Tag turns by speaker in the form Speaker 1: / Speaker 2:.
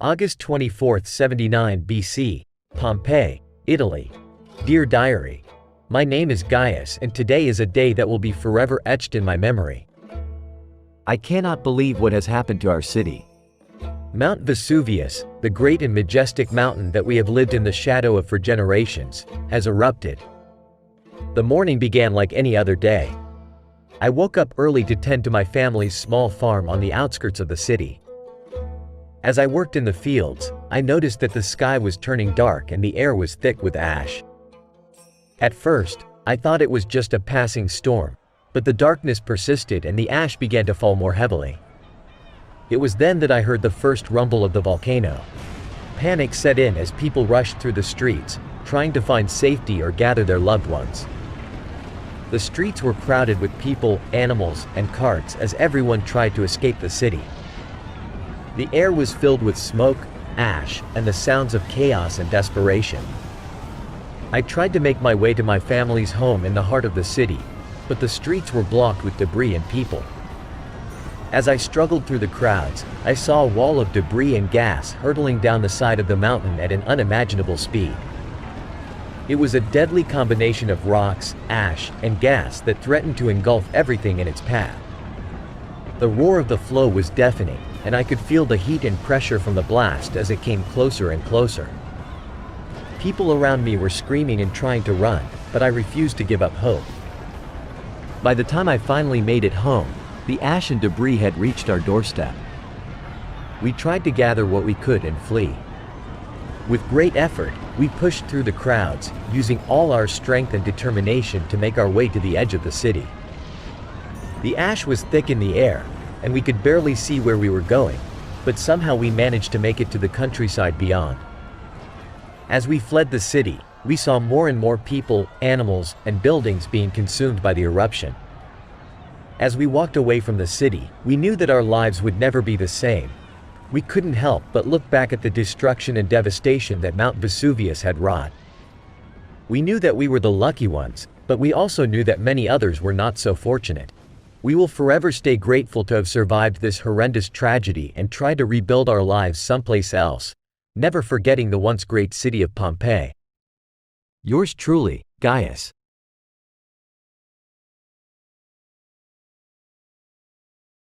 Speaker 1: August 24, 79 BC, Pompeii, Italy. Dear Diary. My name is Gaius and today is a day that will be forever etched in my memory.
Speaker 2: I cannot believe what has happened to our city.
Speaker 1: Mount Vesuvius, the great and majestic mountain that we have lived in the shadow of for generations, has erupted. The morning began like any other day. I woke up early to tend to my family's small farm on the outskirts of the city. As I worked in the fields, I noticed that the sky was turning dark and the air was thick with ash. At first, I thought it was just a passing storm, but the darkness persisted and the ash began to fall more heavily. It was then that I heard the first rumble of the volcano. Panic set in as people rushed through the streets, trying to find safety or gather their loved ones. The streets were crowded with people, animals, and carts as everyone tried to escape the city. The air was filled with smoke, ash, and the sounds of chaos and desperation. I tried to make my way to my family's home in the heart of the city, but the streets were blocked with debris and people. As I struggled through the crowds, I saw a wall of debris and gas hurtling down the side of the mountain at an unimaginable speed. It was a deadly combination of rocks, ash, and gas that threatened to engulf everything in its path. The roar of the flow was deafening, and I could feel the heat and pressure from the blast as it came closer and closer. People around me were screaming and trying to run, but I refused to give up hope. By the time I finally made it home, the ash and debris had reached our doorstep. We tried to gather what we could and flee. With great effort, we pushed through the crowds, using all our strength and determination to make our way to the edge of the city. The ash was thick in the air, and we could barely see where we were going, but somehow we managed to make it to the countryside beyond. As we fled the city, we saw more and more people, animals, and buildings being consumed by the eruption. As we walked away from the city, we knew that our lives would never be the same. We couldn't help but look back at the destruction and devastation that Mount Vesuvius had wrought. We knew that we were the lucky ones, but we also knew that many others were not so fortunate. We will forever stay grateful to have survived this horrendous tragedy and try to rebuild our lives someplace else, never forgetting the once great city of Pompeii.
Speaker 2: Yours truly, Gaius.